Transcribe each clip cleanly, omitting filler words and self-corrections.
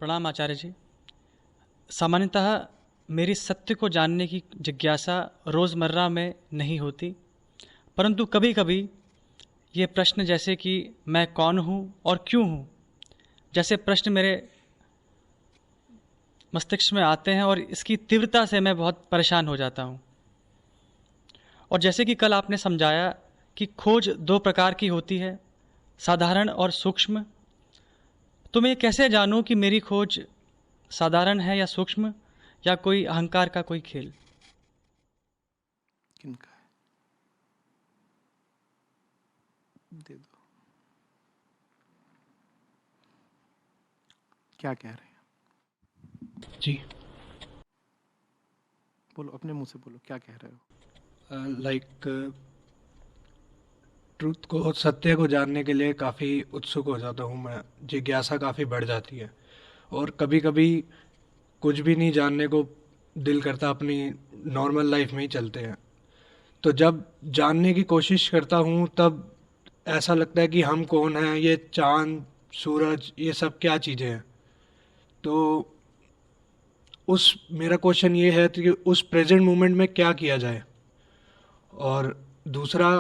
प्रणाम आचार्य जी। सामान्यतः मेरी सत्य को जानने की जिज्ञासा रोज़मर्रा में नहीं होती, परंतु कभी कभी ये प्रश्न जैसे कि मैं कौन हूँ और क्यों हूँ जैसे प्रश्न मेरे मस्तिष्क में आते हैं और इसकी तीव्रता से मैं बहुत परेशान हो जाता हूँ। और जैसे कि कल आपने समझाया कि खोज दो प्रकार की होती है, साधारण और सूक्ष्म। तो मैं ये कैसे जानूं कि मेरी खोज साधारण है या सूक्ष्म, या कोई अहंकार का कोई खेल? किनका है? दे दो। क्या कह रहे हैं जी। बोलो, अपने मुंह से बोलो, क्या कह रहे हो? लाइक ट्रुथ को, सत्य को जानने के लिए काफ़ी उत्सुक हो जाता हूँ मैं। जिज्ञासा काफ़ी बढ़ जाती है और कभी कभी कुछ भी नहीं जानने को दिल करता, अपनी नॉर्मल लाइफ में ही चलते हैं। तो जब जानने की कोशिश करता हूँ तब ऐसा लगता है कि हम कौन हैं, ये चांद सूरज ये सब क्या चीज़ें हैं। तो उस मेरा क्वेश्चन ये है कि उस प्रेजेंट मोमेंट में क्या किया जाए। और दूसरा,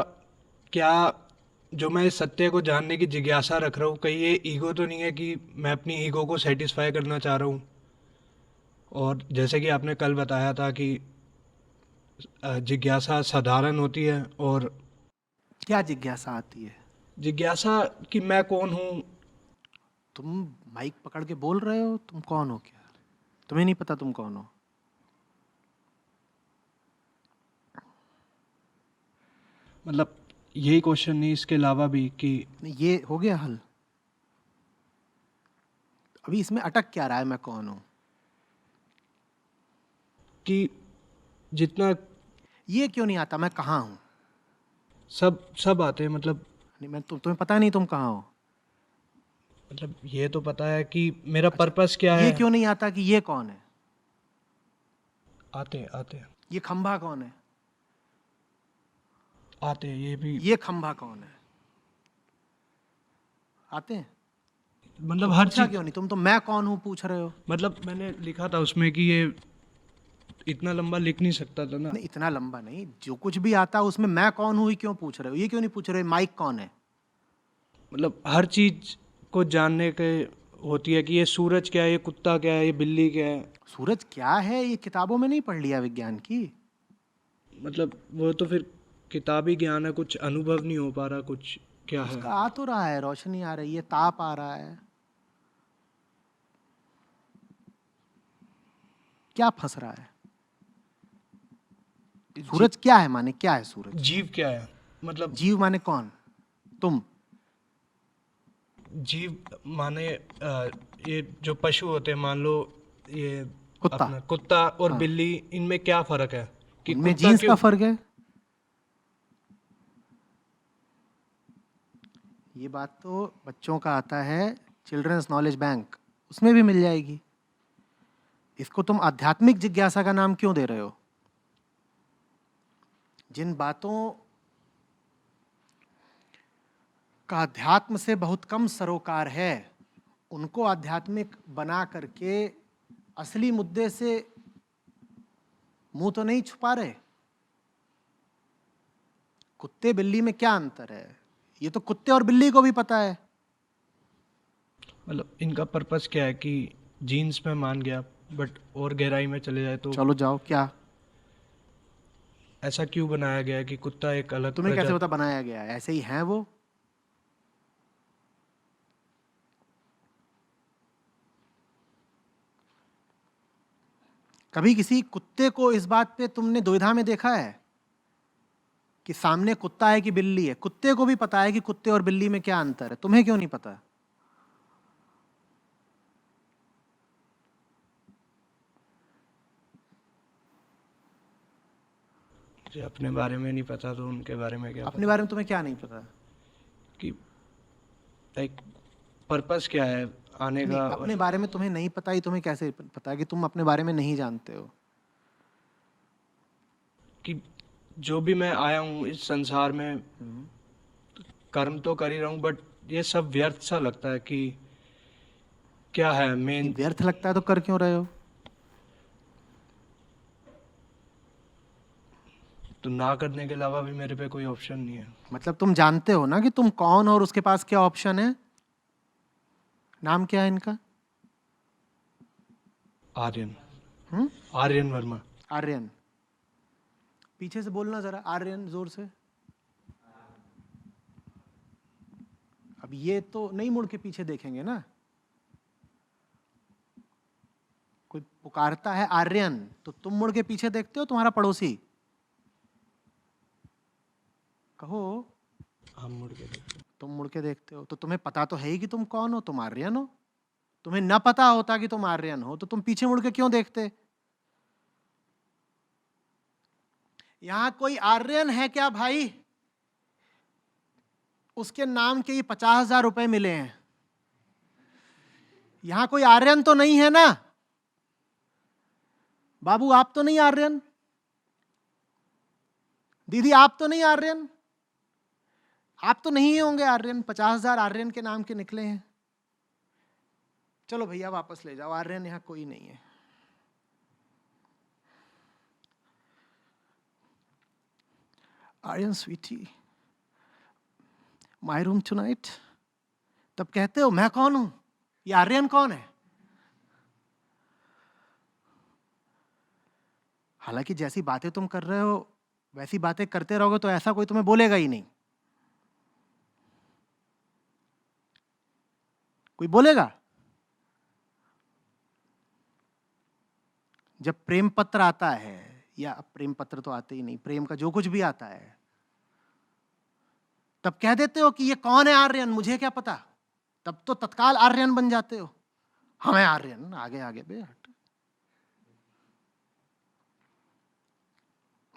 क्या जो मैं इस सत्य को जानने की जिज्ञासा रख रहा हूँ, कहीं ये ईगो तो नहीं है कि मैं अपनी ईगो को सेटिस्फाई करना चाह रहा हूँ। और जैसे कि आपने कल बताया था कि जिज्ञासा साधारण होती है, और क्या जिज्ञासा आती है? जिज्ञासा कि मैं कौन हूँ। तुम माइक पकड़ के बोल रहे हो, तुम कौन हो? क्या तुम्हें नहीं पता तुम कौन हो? मतलब यही क्वेश्चन नहीं, इसके अलावा भी कि नहीं, ये हो गया हल। अभी इसमें अटक क्या रहा है, मैं कौन हूं? कि जितना ये क्यों नहीं आता, मैं कहाँ हूं? सब सब आते हैं। नहीं, मैं तुम्हें पता नहीं तुम कहाँ हो। मतलब ये तो पता है कि मेरा पर्पस क्या ये है। क्यों नहीं आता कि ये कौन है? आते आते ये खंभा कौन है? आते हैं ये भी। ये खंभा कौन है? आते हैं। मतलब तो हर पूछा चीज। क्यों नहीं? तुम तो मैं कौन हूं पूछ रहे हो। मतलब मैंने लिखा था उसमें कि ये इतना लंबा लिख नहीं सकता था ना। नहीं, इतना लंबा नहीं, जो कुछ भी आता है उसमें मैं कौन हूं ही क्यों पूछ रहे हो? ये क्यों नहीं पूछ रहे हो माइक कौन है? मतलब हर चीज को जानने के होती है कि ये सूरज क्या है, ये कुत्ता क्या है, ये बिल्ली क्या है। सूरज क्या है ये किताबों में नहीं पढ़ लिया विज्ञान की? मतलब वो तो फिर किताबी ज्ञान है, कुछ अनुभव नहीं हो पा रहा कुछ क्या है। उसका आ तो रहा है, रोशनी आ रही है, ताप आ रहा है। क्या फंस रहा है? सूरज क्या है माने क्या है सूरज? जीव क्या है, मतलब जीव माने कौन? तुम। जीव माने ये जो पशु होते हैं, मान लो ये कुत्ता। अपना कुत्ता और हाँ। बिल्ली, इनमें क्या फर्क है कि उनमें कुत्ता जीन्स का क्यों। फर्क है। ये बात तो बच्चों का आता है चिल्ड्रंस नॉलेज बैंक, उसमें भी मिल जाएगी। इसको तुम आध्यात्मिक जिज्ञासा का नाम क्यों दे रहे हो? जिन बातों का अध्यात्म से बहुत कम सरोकार है, उनको आध्यात्मिक बना करके असली मुद्दे से मुंह तो नहीं छुपा रहे। कुत्ते बिल्ली में क्या अंतर है, ये तो कुत्ते और बिल्ली को भी पता है। मतलब इनका पर्पस क्या है कि जीन्स में मान गया, बट और गहराई में चले जाए तो चलो जाओ, क्या ऐसा क्यों बनाया गया है कि कुत्ता एक अलग तुम्हें कैसे प्रजाति। पता बनाया गया है? ऐसे ही हैं वो। कभी किसी कुत्ते को इस बात पे तुमने दुविधा में देखा है कि सामने कुत्ता है कि बिल्ली है? कुत्ते को भी पता है कि कुत्ते और बिल्ली में क्या अंतर है, तुम्हें क्यों नहीं पता? मुझे अपने बारे में नहीं पता तो उनके बारे में क्या अपने पता। बारे में तुम्हें क्या नहीं पता? कि लाइक पर्पस क्या है आने नहीं, का। अपने बारे में तुम्हें नहीं पता ही तुम्हें कैसे पता है कि तुम अपने बारे में नहीं जानते हो? कि जो भी मैं आया हूँ इस संसार में, कर्म तो कर ही रहा हूँ, बट ये सब व्यर्थ सा लगता है कि क्या है ये मेन? व्यर्थ लगता है तो कर क्यों रहे हो? तो ना करने के अलावा भी मेरे पे कोई ऑप्शन नहीं है। मतलब तुम जानते हो ना कि तुम कौन हो और उसके पास क्या ऑप्शन है? नाम क्या है इनका? आर्यन। हम्म? आर्यन वर्मा। आर्यन। पीछे से बोलना जरा, आर्यन, जोर से। अब ये तो नहीं मुड़ के पीछे देखेंगे ना। कोई पुकारता है आर्यन तो तुम मुड़ के पीछे देखते हो, तुम्हारा पड़ोसी? कहो। हम मुड़ के देखते हैं। तुम मुड़ के देखते हो तो तुम्हें पता तो है ही कि तुम कौन हो, तुम आर्यन हो। तुम्हें न पता होता कि तुम आर्यन हो तो तुम पीछे मुड़ के क्यों देखते? यहां कोई आर्यन है क्या भाई? उसके नाम के ही 50,000 रुपए मिले हैं। यहां कोई आर्यन तो नहीं है ना? बाबू आप तो नहीं आर्यन? दीदी आप तो नहीं आर्यन? आप तो नहीं होंगे आर्यन। 50,000 आर्यन के नाम के निकले हैं। चलो भैया वापस ले जाओ, आर्यन यहां कोई नहीं है। Aryan sweetie, my room tonight. तब कहते हो मैं कौन हूं? ये आर्यन कौन है? हालांकि जैसी बातें तुम कर रहे हो वैसी बातें करते रहोगे तो ऐसा कोई तुम्हें बोलेगा ही नहीं। कोई बोलेगा? जब प्रेम पत्र आता है, या अब प्रेम पत्र तो आते ही नहीं, प्रेम का जो कुछ भी आता है, तब कह देते हो कि ये कौन है आर्यन, मुझे क्या पता। तब तो तत्काल आर्यन बन जाते हो। हमें आर्यन, आगे आगे बे हट।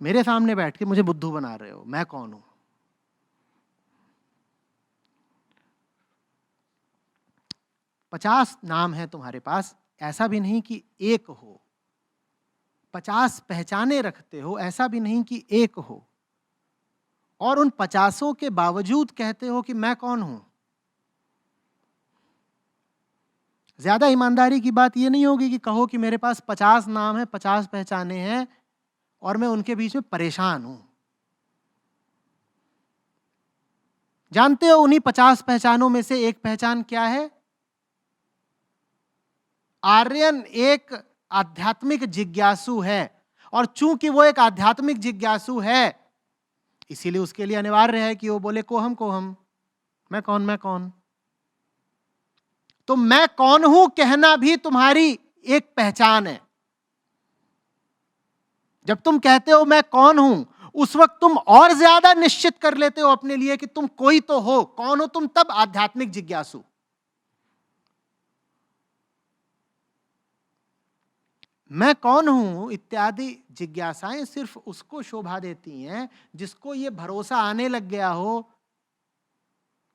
मेरे सामने बैठ के मुझे बुद्धू बना रहे हो। मैं कौन हूं? पचास नाम है तुम्हारे पास, ऐसा भी नहीं कि एक हो। 50 पहचाने रखते हो, ऐसा भी नहीं कि एक हो। और उन 50 के बावजूद कहते हो कि मैं कौन हूं। ज्यादा ईमानदारी की बात यह नहीं होगी कि कहो कि मेरे पास 50 नाम है, 50 पहचाने हैं और मैं उनके बीच में परेशान हूं। जानते हो उन्हीं 50 पहचानों में से एक पहचान क्या है? आर्यन एक आध्यात्मिक जिज्ञासु है। और चूंकि वो एक आध्यात्मिक जिज्ञासु है, इसीलिए उसके लिए अनिवार्य है कि वो बोले कोहम कोहम, मैं कौन, मैं कौन। तो मैं कौन हूं कहना भी तुम्हारी एक पहचान है। जब तुम कहते हो मैं कौन हूं, उस वक्त तुम और ज्यादा निश्चित कर लेते हो अपने लिए कि तुम कोई तो हो। कौन हो तुम? तब आध्यात्मिक जिज्ञासु। मैं कौन हूं इत्यादि जिज्ञासाएं सिर्फ उसको शोभा देती हैं जिसको यह भरोसा आने लग गया हो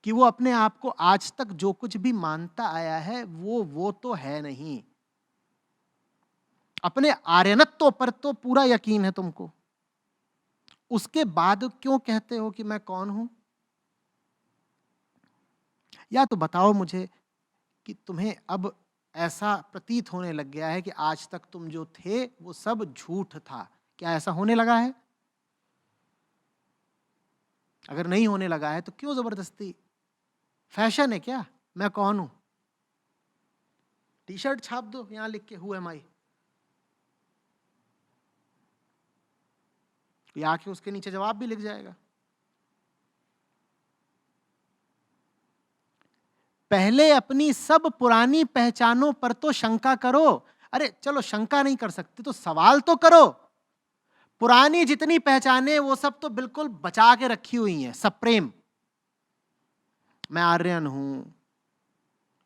कि वो अपने आप को आज तक जो कुछ भी मानता आया है वो तो है नहीं। अपने आर्यनत्व पर तो पूरा यकीन है तुमको, उसके बाद क्यों कहते हो कि मैं कौन हूं? या तो बताओ मुझे कि तुम्हें अब ऐसा प्रतीत होने लग गया है कि आज तक तुम जो थे वो सब झूठ था। क्या ऐसा होने लगा है? अगर नहीं होने लगा है तो क्यों जबरदस्ती? फैशन है क्या मैं कौन हूं? टी शर्ट छाप दो, यहां लिख के हु एम आई, या आके उसके नीचे जवाब भी लिख जाएगा। पहले अपनी सब पुरानी पहचानों पर तो शंका करो। अरे चलो शंका नहीं कर सकते तो सवाल तो करो। पुरानी जितनी पहचाने वो सब तो बिल्कुल बचा के रखी हुई हैं, सप्रेम। मैं आर्यन हूं,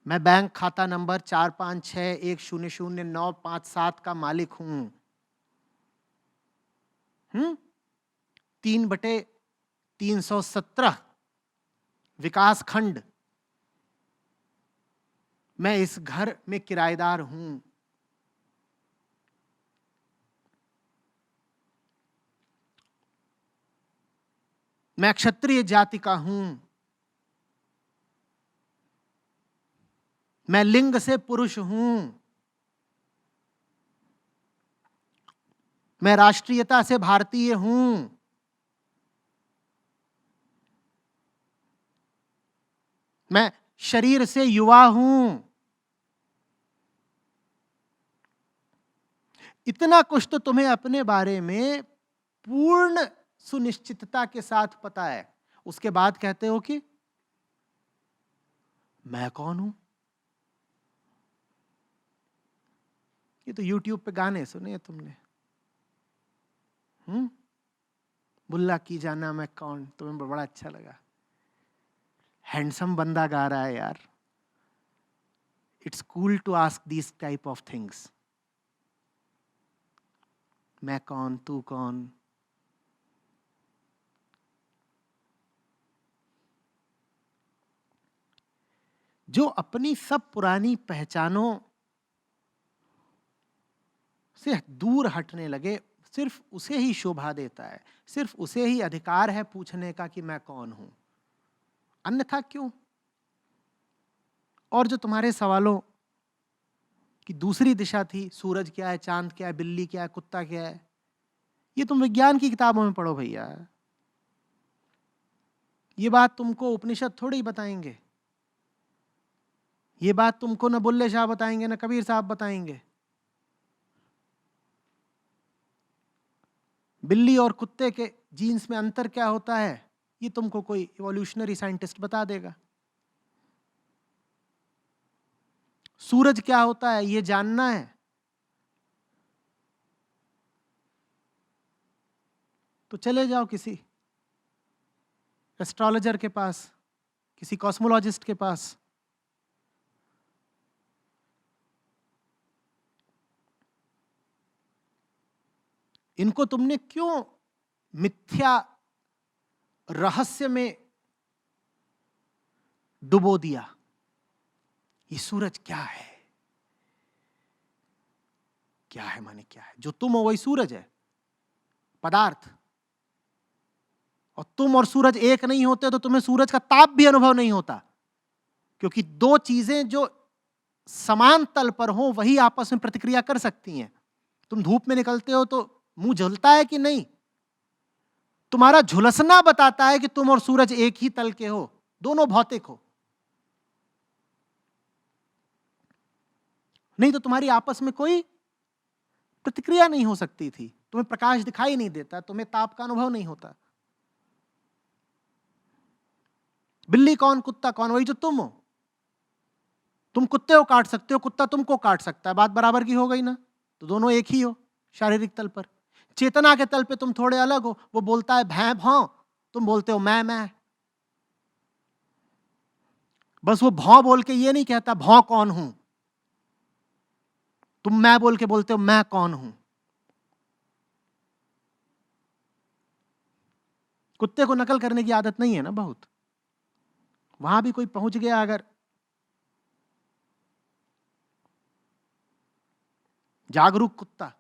मैं बैंक खाता नंबर 4561000957 का मालिक हूं। 3/317 विकास खंड, मैं इस घर में किराएदार हूं। मैं क्षत्रिय जाति का हूं। मैं लिंग से पुरुष हूं, मैं राष्ट्रीयता से भारतीय हूं, मैं शरीर से युवा हूं। इतना कुछ तो तुम्हें अपने बारे में पूर्ण सुनिश्चितता के साथ पता है, उसके बाद कहते हो कि मैं कौन हूं। ये तो YouTube पे गाने सुने तुमने, बुल्ला की जाना मैं कौन, तुम्हें बड़ा अच्छा लगा। हैंडसम बंदा गा रहा है यार। It's cool to ask this type of things. मैं कौन, तू कौन। जो अपनी सब पुरानी पहचानों से दूर हटने लगे, सिर्फ उसे ही शोभा देता है, सिर्फ उसे ही अधिकार है पूछने का कि मैं कौन हूं, अन्यथा क्यों। और जो तुम्हारे सवालों की दूसरी दिशा थी, सूरज क्या है, चांद क्या है, बिल्ली क्या है, कुत्ता क्या है, ये तुम विज्ञान की किताबों में पढ़ो भैया। ये बात तुमको उपनिषद थोड़ी ही बताएंगे, ये बात तुमको न बुल्ले शाह बताएंगे न कबीर साहब बताएंगे। बिल्ली और कुत्ते के जीन्स में अंतर क्या होता है, ये तुमको कोई इवोल्यूशनरी साइंटिस्ट बता देगा। सूरज क्या होता है ये जानना है तो चले जाओ किसी एस्ट्रोलॉजर के पास, किसी कॉस्मोलॉजिस्ट के पास। इनको तुमने क्यों मिथ्या रहस्य में डुबो दिया। ये सूरज क्या है, क्या है माने क्या है, जो तुम हो वही सूरज है, पदार्थ। और तुम और सूरज एक नहीं होते तो तुम्हें सूरज का ताप भी अनुभव नहीं होता, क्योंकि दो चीजें जो समान तल पर हो वही आपस में प्रतिक्रिया कर सकती हैं। तुम धूप में निकलते हो तो मुंह जलता है कि नहीं, तुम्हारा झुलसना बताता है कि तुम और सूरज एक ही तल के हो, दोनों भौतिक हो। नहीं तो तुम्हारी आपस में कोई प्रतिक्रिया नहीं हो सकती थी, तुम्हें प्रकाश दिखाई नहीं देता, तुम्हें ताप का अनुभव नहीं होता। बिल्ली कौन, कुत्ता कौन, वही जो तुम हो। तुम कुत्ते को काट सकते हो, कुत्ता तुमको काट सकता है, बात बराबर की हो गई ना। तो दोनों एक ही हो शारीरिक तल पर। चेतना के तल पे तुम थोड़े अलग हो, वो बोलता है भैं भौं, तुम बोलते हो मैं। बस वो भौं बोल के ये नहीं कहता भौं कौन हूं, तुम मैं बोल के बोलते हो मैं कौन हूं। कुत्ते को नकल करने की आदत नहीं है ना बहुत, वहां भी कोई पहुंच गया अगर जागरूक कुत्ता,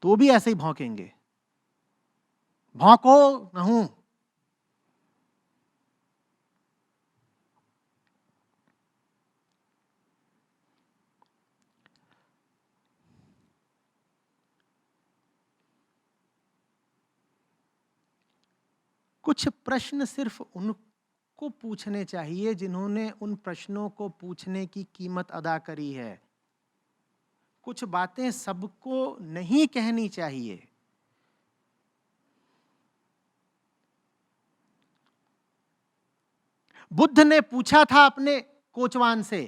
तो भी ऐसे ही भौंकेंगे, भौंको न हूं। कुछ प्रश्न सिर्फ उनको पूछने चाहिए जिन्होंने उन प्रश्नों को पूछने की कीमत अदा करी है। कुछ बातें सबको नहीं कहनी चाहिए। बुद्ध ने पूछा था अपने कोचवान से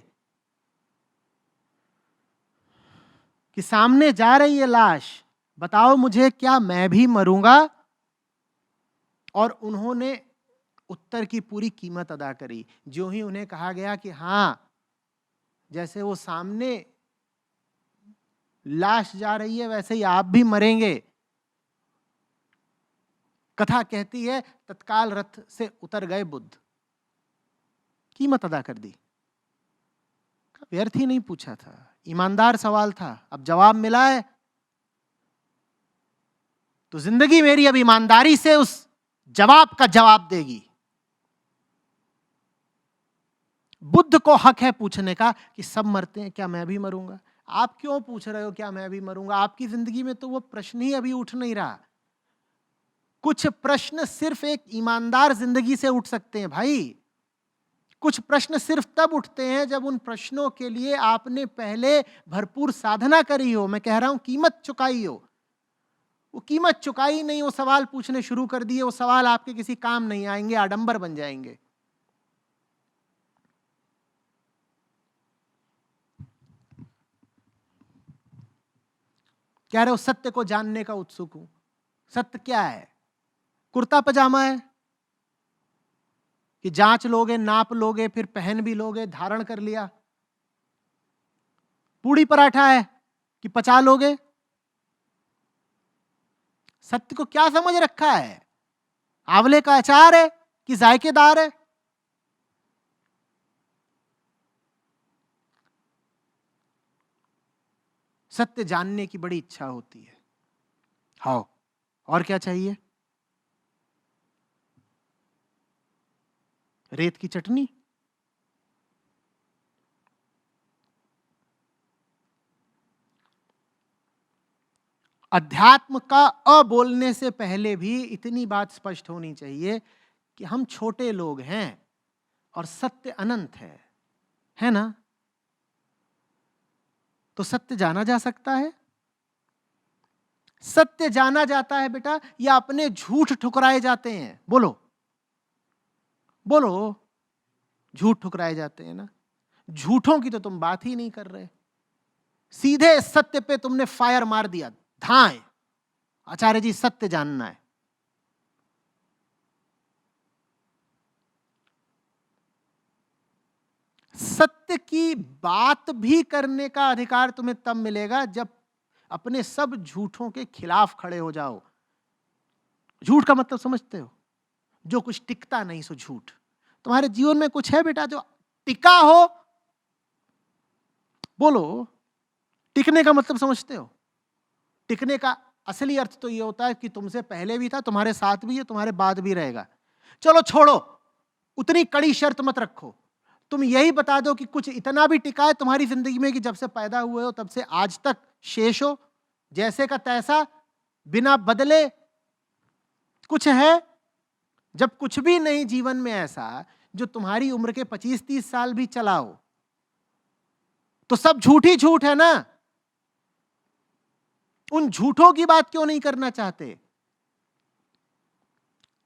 कि सामने जा रही है लाश, बताओ मुझे क्या मैं भी मरूंगा। और उन्होंने उत्तर की पूरी कीमत अदा करी। जो ही उन्हें कहा गया कि हां, जैसे वो सामने लाश जा रही है वैसे ही आप भी मरेंगे, कथा कहती है तत्काल रथ से उतर गए बुद्ध, कीमत अदा कर दी। व्यर्थ ही नहीं पूछा था, ईमानदार सवाल था, अब जवाब मिला है तो जिंदगी मेरी अब ईमानदारी से उस जवाब का जवाब देगी। बुद्ध को हक है पूछने का कि सब मरते हैं, क्या मैं भी मरूंगा? आप क्यों पूछ रहे हो क्या मैं भी मरूंगा? आपकी जिंदगी में तो वो प्रश्न ही अभी उठ नहीं रहा। कुछ प्रश्न सिर्फ एक ईमानदार जिंदगी से उठ सकते हैं भाई। कुछ प्रश्न सिर्फ तब उठते हैं जब उन प्रश्नों के लिए आपने पहले भरपूर साधना करी हो। मैं कह रहा हूं कीमत चुकाई हो। वो कीमत चुकाई नहीं, वो सवाल पूछने शुरू कर दिए, वो सवाल आपके किसी काम नहीं आएंगे, आडंबर बन जाएंगे। कह रहे हो सत्य को जानने का उत्सुक हूं। सत्य क्या है? कुर्ता पजामा है कि जांच लोगे, नाप लोगे, फिर पहन भी लोगे, धारण कर लिया? पूड़ी पराठा है कि पचा लोगे? सत्य को क्या समझ रखा है? आंवले का अचार है कि जायकेदार है? सत्य जानने की बड़ी इच्छा होती है। हाँ, और क्या चाहिए? रेत की चटनी? अध्यात्म का अबोलने से पहले भी इतनी बात स्पष्ट होनी चाहिए कि हम छोटे लोग हैं और सत्य अनंत है ना? तो सत्य जाना जा सकता है। सत्य जाना जाता है बेटा, या अपने झूठ ठुकराए जाते हैं? बोलो बोलो, झूठ ठुकराए जाते हैं ना? झूठों की तो तुम बात ही नहीं कर रहे, सीधे सत्य पे तुमने फायर मार दिया, धाए। आचार्य जी सत्य जानना है। सत्य की बात भी करने का अधिकार तुम्हें तब मिलेगा जब अपने सब झूठों के खिलाफ खड़े हो जाओ। झूठ का मतलब समझते हो? जो कुछ टिकता नहीं सो झूठ। तुम्हारे जीवन में कुछ है बेटा जो टिका हो? बोलो, टिकने का मतलब समझते हो? टिकने का असली अर्थ तो यह होता है कि तुमसे पहले भी था, तुम्हारे साथ भी है, तुम्हारे बाद भी रहेगा। चलो छोड़ो, उतनी कड़ी शर्त मत रखो। तुम यही बता दो कि कुछ इतना भी टिका है तुम्हारी जिंदगी में कि जब से पैदा हुए हो तब से आज तक शेष हो, जैसे का तैसा, बिना बदले कुछ है? जब कुछ भी नहीं जीवन में ऐसा जो तुम्हारी उम्र के 25-30 साल भी चला हो, तो सब झूठ ही झूठ है ना? उन झूठों की बात क्यों नहीं करना चाहते?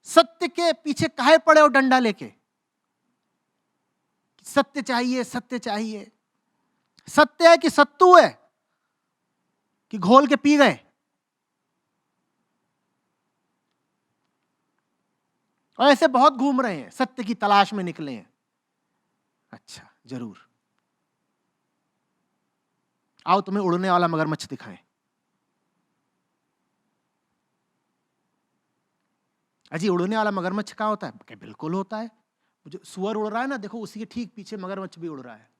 सत्य के पीछे काहे पड़े हो डंडा लेके? सत्य चाहिए, सत्य चाहिए। सत्य है कि सत्तू है कि घोल के पी गए? और ऐसे बहुत घूम रहे हैं, सत्य की तलाश में निकले हैं। अच्छा, जरूर आओ तुम्हें उड़ने वाला मगरमच्छ दिखाएं। अजी उड़ने वाला मगरमच्छ कहाँ होता है? क्या बिल्कुल होता है। जो सुअर उड़ रहा है ना, देखो उसी के ठीक पीछे मगरमच्छ भी उड़ रहा है।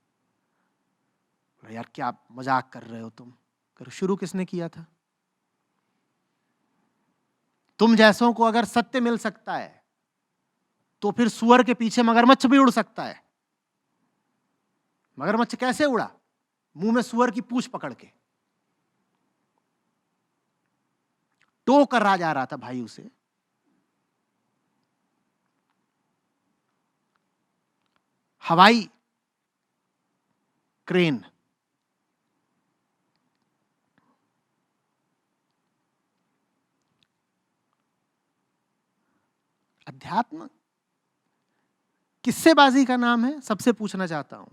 यार क्या मजाक कर रहे हो तुम? कर शुरू किसने किया था? तुम जैसों को अगर सत्य मिल सकता है तो फिर सुअर के पीछे मगरमच्छ भी उड़ सकता है। मगरमच्छ कैसे उड़ा? मुंह में सुअर की पूंछ पकड़ के टो कर रहा जा रहा था भाई उसे। हवाई क्रेन, अध्यात्म किस्सेबाजी का नाम है? सबसे पूछना चाहता हूं।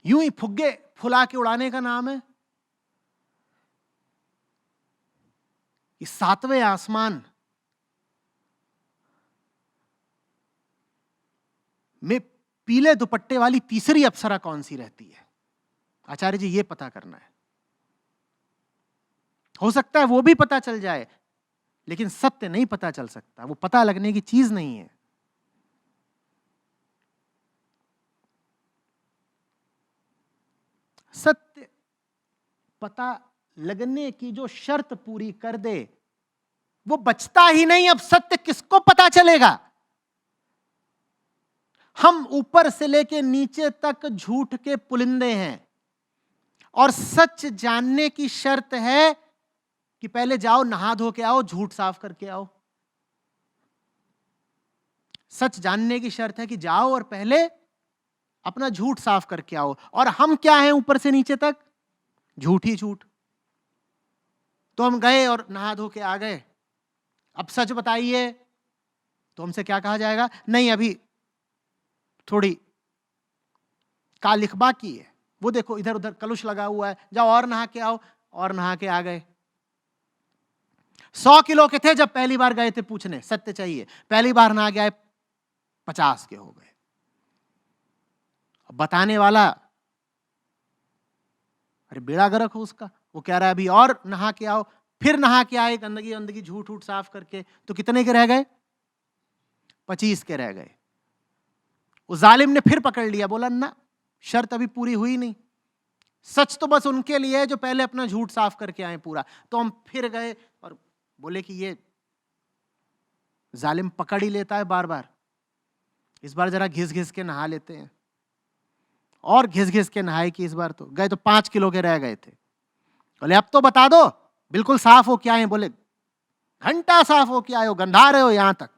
यूं ही फुग्गे फुला के उड़ाने का नाम है? कि सातवें आसमान में पीले दुपट्टे वाली तीसरी अप्सरा कौन सी रहती है? आचार्य जी ये पता करना है। हो सकता है वो भी पता चल जाए, लेकिन सत्य नहीं पता चल सकता। वो पता लगने की चीज नहीं है। सत्य पता लगने की जो शर्त पूरी कर दे वो बचता ही नहीं। अब सत्य किसको पता चलेगा? हम ऊपर से लेके नीचे तक झूठ के पुलिंदे हैं, और सच जानने की शर्त है कि पहले जाओ नहा धो के आओ, झूठ साफ करके आओ। सच जानने की शर्त है कि जाओ और पहले अपना झूठ साफ करके आओ। और हम क्या हैं ऊपर से नीचे तक? झूठ ही झूठ। तो हम गए और नहा धो के आ गए, अब सच बताइए, तो हमसे क्या कहा जाएगा? नहीं, अभी थोड़ी कालिख बाकी है, वो देखो इधर उधर कलुष लगा हुआ है, जाओ और नहा के आओ। और नहा के आ गए। 100 किलो के थे जब पहली बार गए थे पूछने, सत्य चाहिए, पहली बार नहा के आए 50 के हो गए। अब बताने वाला, अरे बेड़ा गर्क हो उसका, वो कह रहा है अभी और नहा के आओ। फिर नहा के आए, गंदगी गंदगी झूठ झूठ साफ करके, तो कितने के रह गए? 25 के रह गए। उस जालिम ने फिर पकड़ लिया, बोला ना, शर्त अभी पूरी हुई नहीं, सच तो बस उनके लिए है जो पहले अपना झूठ साफ करके आए पूरा। तो हम फिर गए और बोले कि ये जालिम पकड़ ही लेता है बार बार, इस बार जरा घिस घिस के नहा लेते हैं। और घिस घिस के नहाए कि इस बार तो गए तो 5 किलो के रह गए थे। बोले अब तो बता दो, बिल्कुल साफ हो क्या है? बोले घंटा साफ हो क्या आए हो, गंधा रहे हो यहां तक।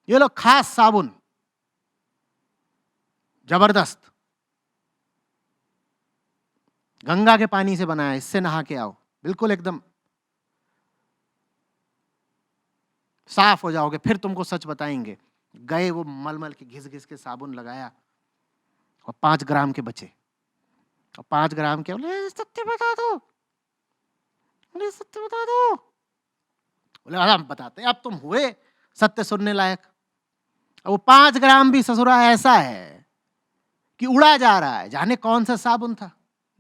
ये लो खास साबुन, जबरदस्त, गंगा के पानी से बनाया, इससे नहा के आओ, बिल्कुल एकदम साफ हो जाओगे, फिर तुमको सच बताएंगे। गए, वो मलमल के घिस घिस के साबुन लगाया, और 5 ग्राम के बचे। और 5 ग्राम के बोले सत्य बता दो, बोले सत्य बता दो। बोले हम बताते, अब तुम हुए सत्य सुनने लायक। अब वो 5 ग्राम भी ससुरा ऐसा है कि उड़ा जा रहा है, जाने कौन सा साबुन था,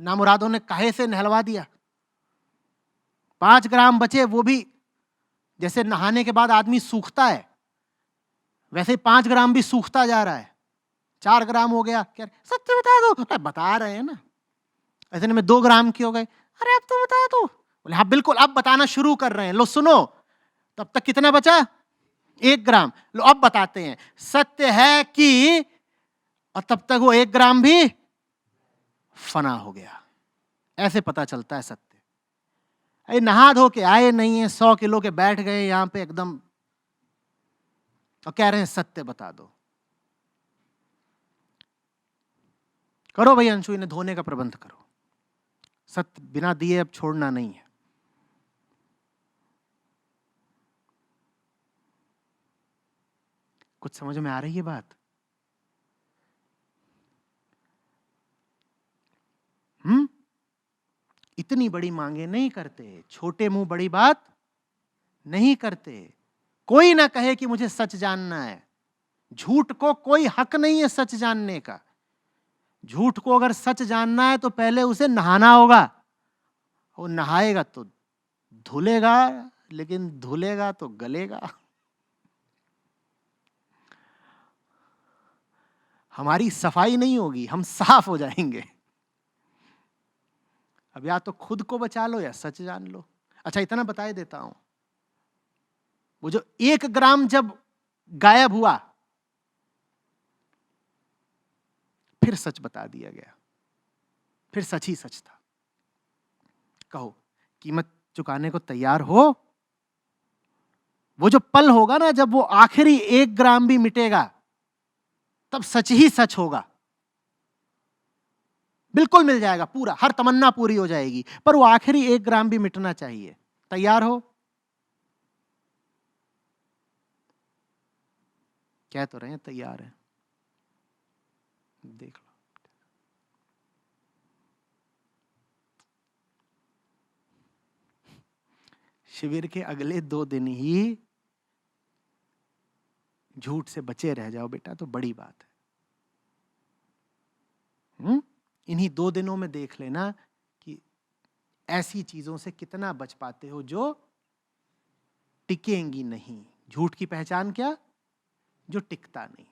नामुरादों ने काहे से नहलवा दिया। 5 ग्राम बचे, वो भी जैसे नहाने के बाद आदमी सूखता है, वैसे 5 ग्राम भी सूखता जा रहा है। 4 ग्राम हो गया, क्या सत्य बता दो, अरे बता रहे हैं ना। ऐसे में 2 ग्राम की हो गए, अरे अब तो बता दो। बोले हाँ बिल्कुल, अब बताना शुरू कर रहे हैं, लो सुनो। तब तक कितना बचा? 1 ग्राम। लो अब बताते हैं, सत्य है कि, और तब तक वो 1 ग्राम भी फना हो गया। ऐसे पता चलता है सत्य। अरे नहा धो के आए नहीं है, 100 किलो के बैठ गए यहां पे एकदम, और कह रहे हैं सत्य बता दो। करो भाई अंशु, इन्हें धोने का प्रबंध करो, सत्य बिना दिए अब छोड़ना नहीं है। कुछ समझ में आ रही है बात? इतनी बड़ी मांगे नहीं करते, छोटे मुंह बड़ी बात नहीं करते। कोई ना कहे कि मुझे सच जानना है, झूठ को कोई हक नहीं है सच जानने का। झूठ को अगर सच जानना है तो पहले उसे नहाना होगा। वो नहाएगा तो धुलेगा, लेकिन धुलेगा तो गलेगा। हमारी सफाई नहीं होगी, हम साफ हो जाएंगे। अब या तो खुद को बचा लो या सच जान लो। अच्छा इतना बता देता हूं, वो जो 1 ग्राम जब गायब हुआ, फिर सच बता दिया गया, फिर सच ही सच था। कहो कीमत चुकाने को तैयार हो? वो जो पल होगा ना जब वो आखिरी 1 ग्राम भी मिटेगा, तब सच ही सच होगा। बिल्कुल मिल जाएगा पूरा, हर तमन्ना पूरी हो जाएगी, पर वो आखिरी 1 ग्राम भी मिटना चाहिए। तैयार हो? कह तो रहे हैं तैयार है, देख लो। शिविर के अगले 2 दिन ही झूठ से बचे रह जाओ बेटा, तो बड़ी बात है। इन्हीं 2 दिनों में देख लेना कि ऐसी चीजों से कितना बच पाते हो जो टिकेंगी नहीं। झूठ की पहचान क्या? जो टिकता नहीं।